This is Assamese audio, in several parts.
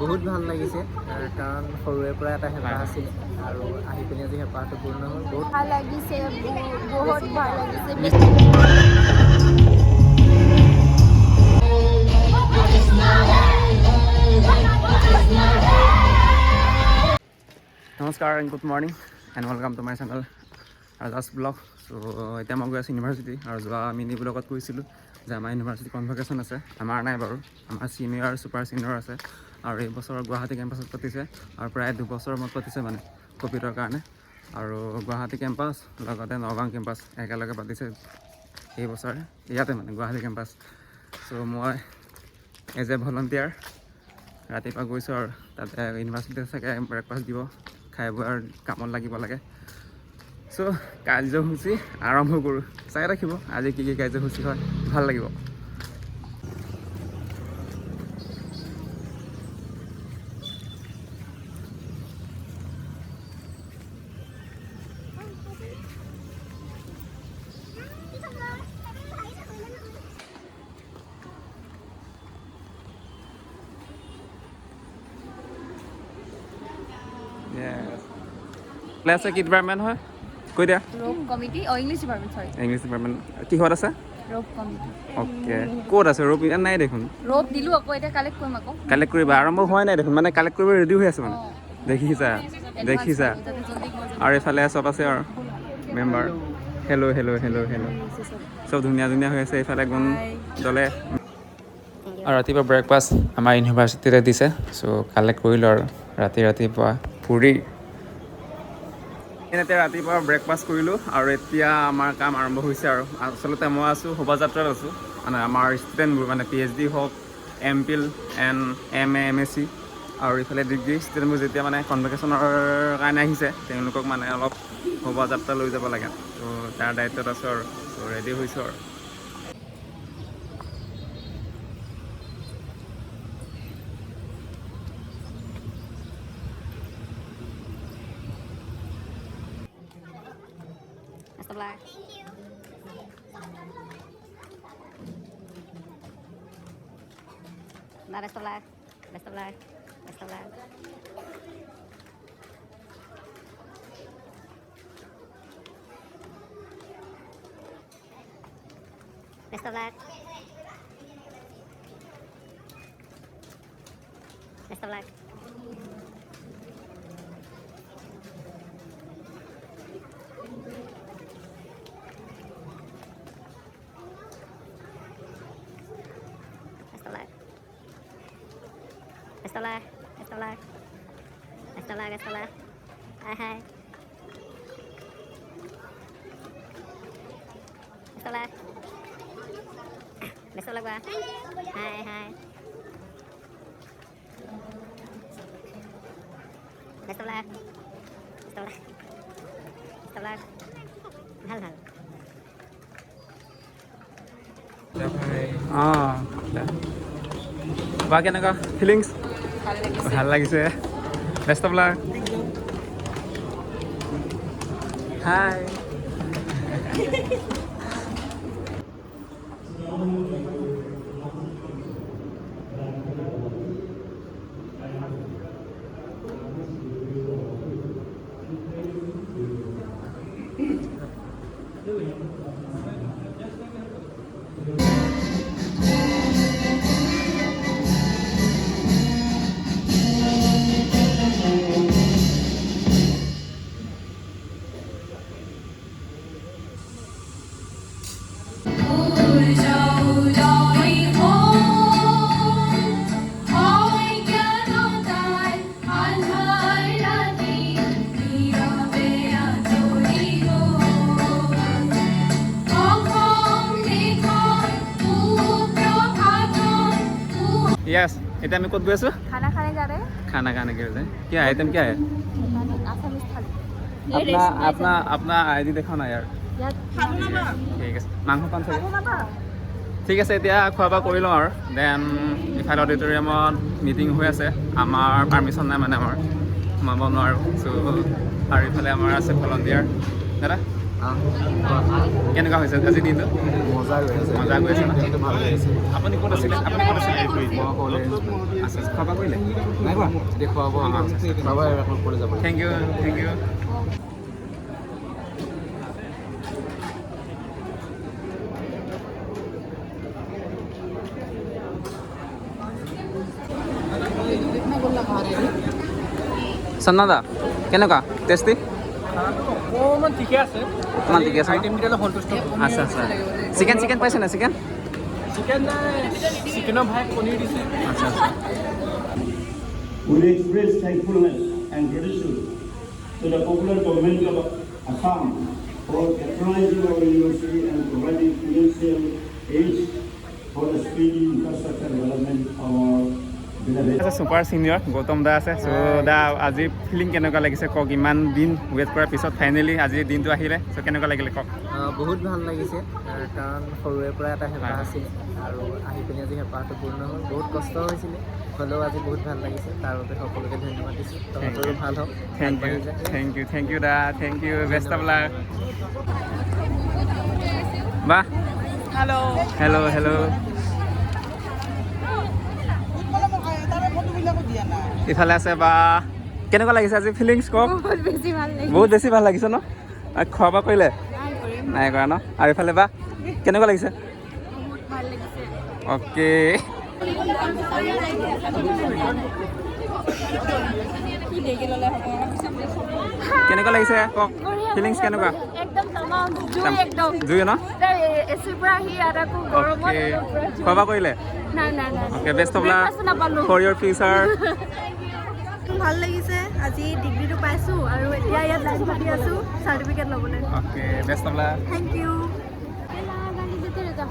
বহুত ভাল লাগিছে কাৰণ সৰুৰে পৰা এটা হেঁপাহ আছিল আৰু আহি পিনে আজি হেঁপাহটো পূৰ্ণ হ'ল বহুত ভাল লাগিছে বহুত ভাল লাগিছে নমস্কাৰ and good morning and welcome to my channel Raja's blog. So' এতিয়া মই গৈ আছোঁ ইউনিভাৰ্চিটি আৰু যোৱা মিনি ব্লগত কৈছিলোঁ যে আমাৰ ইউনিভাৰ্চিটি কনভকেশ্যন আছে। আমাৰ নাই বাৰু, আমাৰ ছিনিয়ৰ ছুপাৰ ছিনিয়ৰ আছে আৰু এই বছৰ গুৱাহাটী কেম্পাছত পাতিছে আৰু প্ৰায় 2 বছৰ মূৰত পাতিছে মানে ক'ভিডৰ কাৰণে। আৰু গুৱাহাটী কেম্পাছ লগতে নগাঁও কেম্পাছ একেলগে পাতিছে এই বছৰে ইয়াতে মানে গুৱাহাটী কেম্পাছ। চ' মই এজ এ ভলণ্টিয়াৰ ৰাতিপুৱা গৈছোঁ আৰু তাতে ইউনিভাৰ্চিটিতে চাগে ব্ৰেকফাষ্ট দিব, খাই বৈ আৰু কামত লাগিব লাগে। চ' কাৰ্যসূচী আৰম্ভ কৰোঁ, চাই ৰাখিব আজি কি কাৰ্যসূচী হয়, ভাল লাগিব। ক্লাছ কি ডিপাৰ্টমেণ্ট হয় কৈ দিয়া? ৰ'প কমিটি ইংলিছ ডিপাৰ্টমেণ্ট সৰি ইংলিছ ডিপাৰ্টমেণ্ট কিহত আছে? Rope committee. অ'কে, ক'ত আছে ৰূপ? ইয়াত নাই দেখোন। ৰ'প দিলোঁ আকৌ এতিয়া কালেক্ট কৰিম আকৌ। কালেক্ট কৰিবা, আৰম্ভ হোৱাই নাই দেখোন, মানে কালেক্ট কৰিব ৰেডি হৈ আছে মানে। দেখিছা আৰু এইফালে চব আছে আৰু member. Hello' hello' hello' hello' চব ধুনীয়া ধুনীয়া হৈ আছে। এইফালে গুণ দলে আৰু ৰাতিপুৱা ব্ৰেকফাষ্ট আমাৰ ইউনিভাৰ্চিটিতে দিছে। চ' কালেক্ট কৰিলোঁ আৰু ৰাতিপুৱা ফুৰি এতিয়া ৰাতিপুৱা ব্ৰেকফাষ্ট কৰিলোঁ আৰু এতিয়া আমাৰ কাম আৰম্ভ হৈছে। আৰু আচলতে মই আছোঁ শোভাযাত্ৰাত আছোঁ, মানে আমাৰ ষ্টুডেণ্টবোৰ মানে PhD হওক, MPhil এণ্ড MA MSc আৰু ইফালে ডিগ্ৰী ষ্টুডেণ্টবোৰ যেতিয়া মানে কনভকেশ্যনৰ কাৰণে আহিছে তেওঁলোকক মানে অলপ শোভাযাত্ৰা লৈ যাব লাগে। ত' তাৰ দায়িত্বত আছোঁ আৰু ত' ৰেডি হৈছোঁ আৰু Best of luck. Best of luck. Best of luck. Best of luck. Best of luck. Best of luck. Best of luck. Best of luck. Best of luck. Hi hi. Best of luck. Best of luck ba. Hi hi. Best of luck. Best of luck. Best of luck. Hal hal. বা কেনেকুৱা ফিলিংছ? ভাল লাগিছে। Best of luck. Hi. Yes এতিয়া আমি ক'ত গৈ আছোঁ? खाना खाने जा रहे हैं। खाना खाने के लिए क्या आइटम क्या है? आसामीज थाली। अपना ID देखा ना यार। ঠিক আছে, মাংস পাম চাগে। ঠিক আছে, এতিয়া খোৱা বোৱা কৰি লওঁ আৰু দেন ইফালে অডিটৰিয়ামত মিটিং হৈ আছে। আমাৰ পাৰ্মিশ্যন নাই মানে আমাৰ সোমাব নোৱাৰোঁ। চ' আৰু ইফালে আমাৰ আছে ভলণ্টিয়াৰ দাদা কেনেকুৱা হৈছে আজি দিনটো মজা গৈ আছে মজা গৈ আছে ন দিনটো ভাল লাগিছে আপুনি ক'ত আছিলে মই ক'লে আচ্ছা খোৱা বোৱা কৰিলে নাই কোৱা এতিয়া খোৱা বোৱা খোৱা বোৱা এবাৰ কৰি যাব থেংক ইউ থেংক ইউ সন্না দা কেনেকুৱা টেষ্টি অকণমান ঠিকে আছে অকণমান ঠিকে আছে ন? আইটেমকেইটা সন্তুষ্ট আচ্ছা আচ্ছা চিকেন পাইছে না চিকেন চিকেন নাই চিকেনৰ ভাই পনীৰ দিছে আচ্ছা আচ্ছা We express thankfulness and gratitude to the popular government of Assam for patronizing our university and providing financial aid for the speedy infrastructure development of our beloved. Super senior Gautam da আছে চ' দা আজি ফিলিং কেনেকুৱা লাগিছে কওক ইমান দিন ৱেইট কৰাৰ পিছত ফাইনেলি আজিৰ দিনটো আহিলে চ' কেনেকুৱা লাগিলে কওক বহুত ভাল লাগিছে কাৰণ সৰুৰে পৰা এটা হেঁপাহ আছিল আৰু আহি পিনি আজি হেঁপাহটো পূৰ্ণ হ'ল বহুত কষ্ট হৈছিলে হ'লেও আজি বহুত ভাল লাগিছে তাৰ বাবে সকলোকে ধন্যবাদ দিছোঁ তহঁতৰো ভাল হওক থেংক ইউ দা thank you best of luck বাহ হেল্ল' ইফালে আছে বা কেনেকুৱা লাগিছে আজি ফিলিংছ কওক বহুত বেছি ভাল লাগিছে বহুত বেছি ভাল লাগিছে ন খোৱা বোৱা কৰিলে নাই কৰা ন আৰু ইফালে বা কেনেকুৱা লাগিছে বহুত ভাল লাগিছে অ'কে কেনেকুৱা লাগিছে কওক ফিলিংছ কেনেকুৱা একদম তামাম জুই একদম জুই ন এচিৰ পৰা আহি আকৌ গৰমত অ'কে খোৱা বোৱা কৰিলে নাই okay best of luck Breakfast নাপালোঁ। ফৰ ইয়ৰ ফিউচাৰ ভাল লাগিছে আজি ডিগ্ৰীটো পাইছোঁ আৰু এতিয়া ইয়াত লাইন পাতি আছোঁ চাৰ্টিফিকেট ল'বলৈ okay best of luck thank you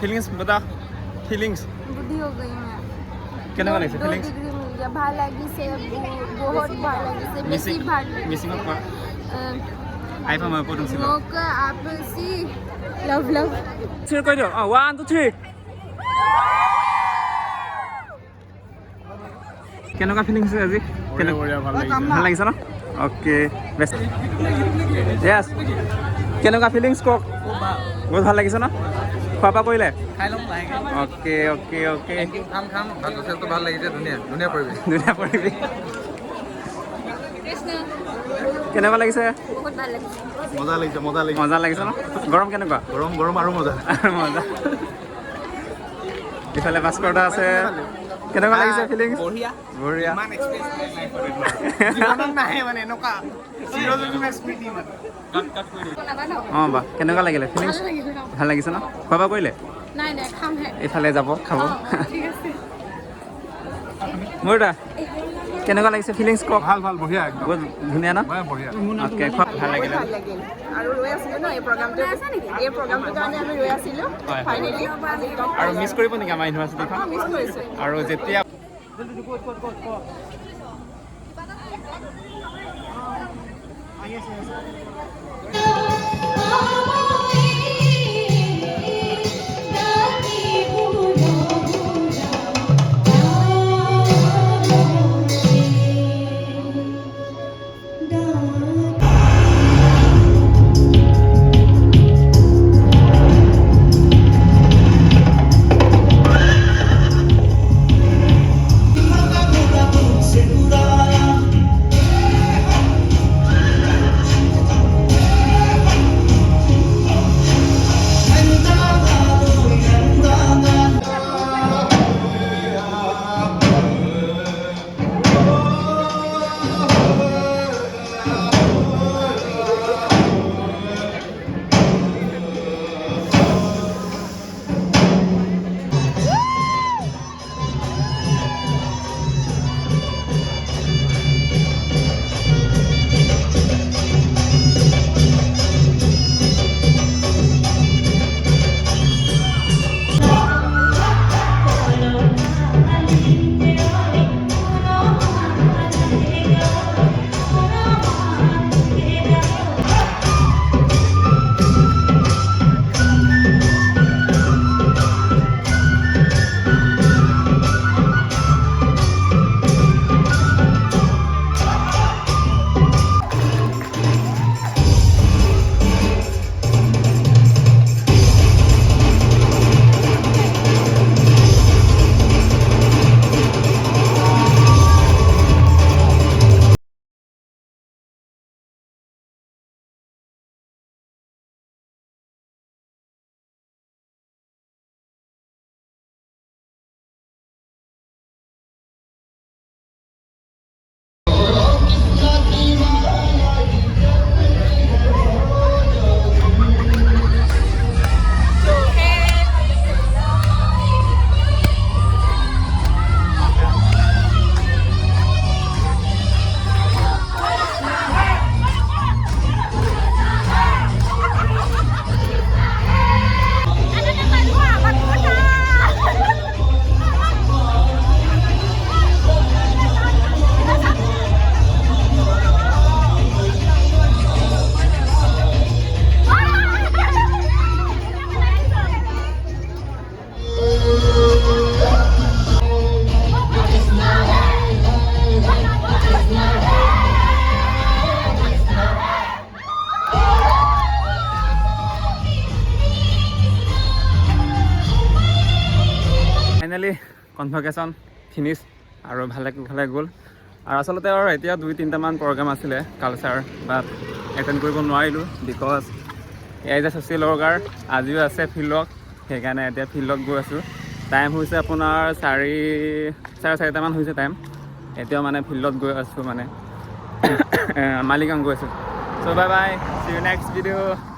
feelings বতা ফিলিংছ बुद्धि हो गई मैं কেনেকুৱা লাগিছে दो ফিলিংছ डिग्री मिल गया ভাল লাগিছে বহুত ভাল লাগিছে বেছি ভাল মিচিঙত কোৱা আই পাম মই ক'ত আছিলোঁ মোক আপসি লাভ লাভ থ্ৰী কৈ দিয়ক 1 2 3 কেনেকুৱা ফিলিংছ আছে আজি ভাল লাগিছে ন অ'কে বেষ্ট য়েছ কেনেকুৱা ফিলিংছ কওক বহুত ভাল লাগিছে ন খোৱা বোৱা কৰিলে খাই ল'ম লাহেকৈ অ'কে খাম ভাত যথেষ্ট ভাল লাগিছে ধুনীয়া পৰিৱেশ ধুনীয়া পৰিৱেশ কেনেকুৱা লাগিছে বহুত ভাল লাগিছে মজা লাগিছে ন গৰম কেনেকুৱা গৰম আৰু মজা মজা ইফালে ভাস্কৰদা আছে কেনেকুৱা লাগিছে ফিলিংছ বঢ়িয়া বঢ়িয়া ইমান এক্সপিৰিয়েঞ্চ নাহে মানে এনেকুৱা চিৰজীৱী স্মৃতি মানে অঁ বা কেনেকুৱা লাগিলে ফিলিংছ ভাল লাগিছে ন খোৱা বোৱা কৰিলে নাই খামহে এইফালে যাব খাব ঠিক আছে মোৰ দা কেনেকুৱা লাগিছে ফিলিংছ কওক ভাল বঢ়িয়া বহুত ধুনীয়া ন বঢ়িয়া অ'কে খোৱা ভাল লাগিলে ভাল লাগিল আৰু ৰৈ আছিলোঁ ন এই প্ৰগ্ৰামটোৰ কাৰণে আমি ৰৈ আছিলোঁ হয়। ফাইনেলি আজি গম আৰু মিছ কৰিব নেকি আমাৰ ইউনিভাৰ্চিটিখন মিছ কৰিছোঁ আৰু যেতিয়া ফাইনেলি কনভকেশ্যন ফিনিছ আৰু ভালে গ'ল আৰু আচলতে আৰু এতিয়া 2-3টামান প্ৰগ্ৰাম আছিলে কালচাৰ বাট এটেণ্ড কৰিব নোৱাৰিলোঁ because as a social worker আজিও আছে ফিল্ড ৱৰ্ক সেইকাৰণে এতিয়া ফিল্ড ৱৰ্ক গৈ আছোঁ টাইম হৈছে আপোনাৰ 4:30মান হৈছে টাইম এতিয়াও মানে ফিল্ডত গৈ আছোঁ মানে মালিগাঁও গৈ আছোঁ so' bye bye see you next video'